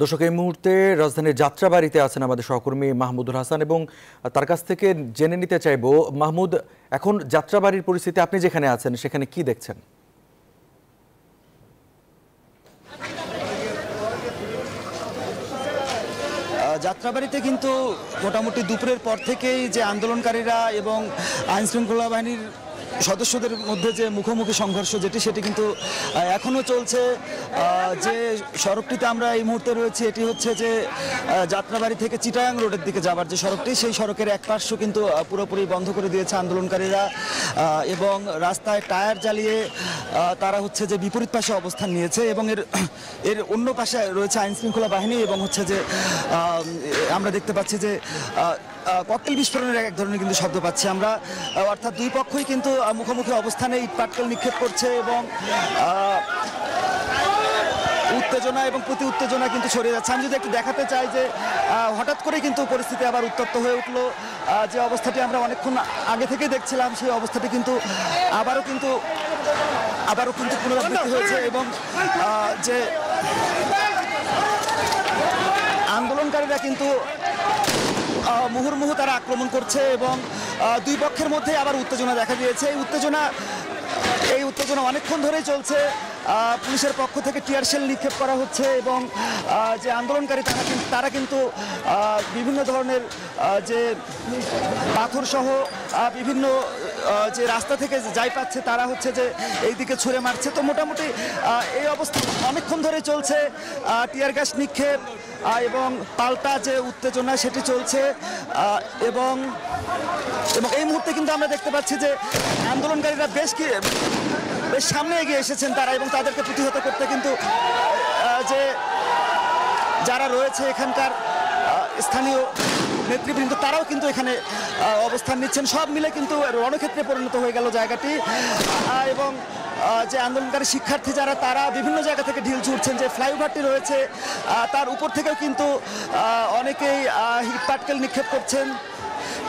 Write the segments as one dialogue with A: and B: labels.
A: দর্শক, এই মুহূর্তে রাজধানীর যাত্রাবাড়িতে আছেন আমাদের সহকর্মী মাহমুদুল হাসান এবং তার কাছ থেকে জেনে নিতে চাইবো, মাহমুদ, এখন যাত্রাবাড়ির পরিস্থিতি আপনি যেখানে আছেন সেখানে কি দেখছেন?
B: যাত্রাবাড়িতে কিন্তু মোটামুটি দুপুরের পর থেকেই যে আন্দোলনকারীরা এবং আইনশৃঙ্খলা বাহিনীর সদস্যদের মধ্যে যে মুখোমুখি সংঘর্ষ সেটি কিন্তু এখনও চলছে। যে সড়কটিতে আমরা এই মুহূর্তে রয়েছি এটি হচ্ছে যে যাত্রাবাড়ি থেকে চিটাগাং রোডের দিকে যাবার যে সড়কটি, সেই সড়কের এক পার্শ্ব কিন্তু পুরোপুরি বন্ধ করে দিয়েছে আন্দোলনকারীরা এবং রাস্তায় টায়ার জ্বালিয়ে তারা হচ্ছে যে বিপরীত পাশে অবস্থান নিয়েছে এবং এর অন্য পাশে রয়েছে আইনশৃঙ্খলা বাহিনী এবং হচ্ছে যে আমরা দেখতে পাচ্ছি যে ককটেল বিস্ফোরণের এক ধরনের কিন্তু শব্দ পাচ্ছি আমরা। অর্থাৎ দুই পক্ষই কিন্তু মুখোমুখি অবস্থানে ইট পাটকেল নিক্ষেপ করছে এবং উত্তেজনা এবং প্রতি উত্তেজনা কিন্তু ছড়িয়ে যাচ্ছে। আমি যদি একটু দেখাতে চাই যে হঠাৎ করে কিন্তু পরিস্থিতি আবার উত্তপ্ত হয়ে উঠলো। যে অবস্থাটি আমরা অনেকক্ষণ আগে থেকে দেখছিলাম সেই অবস্থাটি কিন্তু আবারও কিন্তু পুনরাবৃত্তি হয়েছে এবং যে আন্দোলনকারীরা কিন্তু মুহুর্মুহু তারা আক্রমণ করছে এবং দুই পক্ষের মধ্যে আবার উত্তেজনা দেখা দিয়েছে। এই উত্তেজনা অনেকক্ষণ ধরেই চলছে। পুলিশের পক্ষ থেকে টিয়ার শেল নিক্ষেপ করা হচ্ছে এবং যে আন্দোলনকারী তারা কিন্তু বিভিন্ন ধরনের যে পাথর সহ বিভিন্ন যে রাস্তা থেকে যাই পাচ্ছে তারা হচ্ছে যে এই দিকে ছুঁড়ে মারছে। তো মোটামুটি এই অবস্থা অনেকক্ষণ ধরে চলছে। টিয়ার গ্যাস নিক্ষেপ এবং পাল্টা যে উত্তেজনা সেটি চলছে এবং এই মুহূর্তে কিন্তু আমরা দেখতে পাচ্ছি যে আন্দোলনকারীরা বেশ সামনে এগিয়ে এসেছেন তারা এবং তাদেরকে প্রতিহত করতে কিন্তু যে যারা রয়েছে এখানকার স্থানীয় নেতৃবৃন্দ তারাও কিন্তু এখানে অবস্থান নিচ্ছেন। সব মিলে কিন্তু রণক্ষেত্রে পরিণত হয়ে গেল জায়গাটি এবং যে আন্দোলনকারী শিক্ষার্থী যারা তারা বিভিন্ন জায়গা থেকে ঢিল ছুটছেন। যে ফ্লাইওভারটি রয়েছে তার উপর থেকেও কিন্তু অনেকেই ইট পাটকেল নিক্ষেপ করছেন,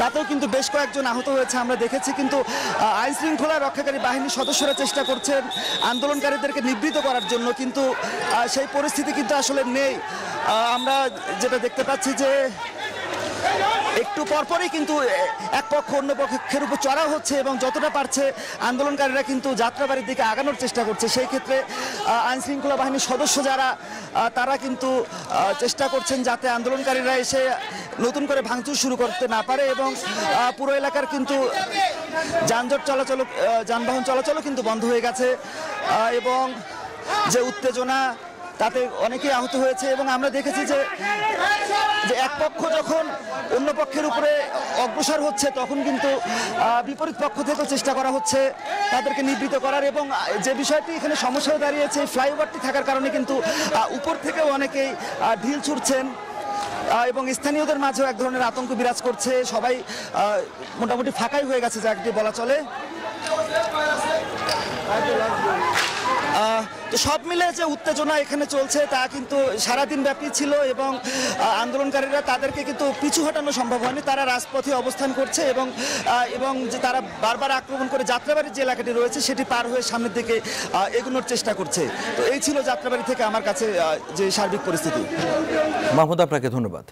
B: তাতেও কিন্তু বেশ কয়েকজন আহত হয়েছে আমরা দেখেছি। কিন্তু আইন শৃঙ্খলা রক্ষাকারী বাহিনীর সদস্যরা চেষ্টা করছেন আন্দোলনকারীদেরকে নিবৃত করার জন্য, কিন্তু সেই পরিস্থিতি কিন্তু আসলে নেই। আমরা যেটা দেখতে পাচ্ছি যে একটু পরপরই কিন্তু এক পক্ষ অন্য পক্ষের উপর চড়াও হচ্ছে এবং যতটা পারছে আন্দোলনকারীরা কিন্তু যাত্রাবাড়ির দিকে আগানোর চেষ্টা করছে। সেই ক্ষেত্রে আইনশৃঙ্খলা বাহিনীর সদস্য যারা তারা কিন্তু চেষ্টা করছেন যাতে আন্দোলনকারীরা এসে নতুন করে ভাঙচুর শুরু করতে না পারে এবং পুরো এলাকার কিন্তু যানবাহন চলাচলও কিন্তু বন্ধ হয়ে গেছে এবং যে উত্তেজনা তাতে অনেকেই আহত হয়েছে এবং আমরা দেখেছি যে এক পক্ষ যখন অন্য পক্ষের উপরে অগ্রসর হচ্ছে তখন কিন্তু বিপরীত পক্ষ থেকেও চেষ্টা করা হচ্ছে তাদেরকে নিবৃত করার। এবং যে বিষয়টি এখানে সমস্যা হয়ে দাঁড়িয়েছে, এই ফ্লাইওভারটি থাকার কারণে কিন্তু উপর থেকেও অনেকেই ঢিল ছুড়ছেন এবং স্থানীয়দের মাঝেও এক ধরনের আতঙ্ক বিরাজ করছে। সবাই মোটামুটি ফাঁকাই হয়ে গেছে জায়গাটি বলা চলে। তো সব মিলে যে উত্তেজনা এখানে চলছে তা কিন্তু সারাদিন ব্যাপী ছিল এবং আন্দোলনকারীরা তাদেরকে কিন্তু পিছু হটানো সম্ভব হয়নি। তারা রাজপথে অবস্থান করছে এবং যে তারা বারবার আক্রমণ করে যাত্রাবাড়ির যে এলাকাটি রয়েছে সেটি পার হয়ে সামনের দিকে এগোনোর চেষ্টা করছে। তো এই ছিল যাত্রাবাড়ি থেকে আমার কাছে যে সার্বিক পরিস্থিতি।
A: মাহমুদ, আপনাকে ধন্যবাদ।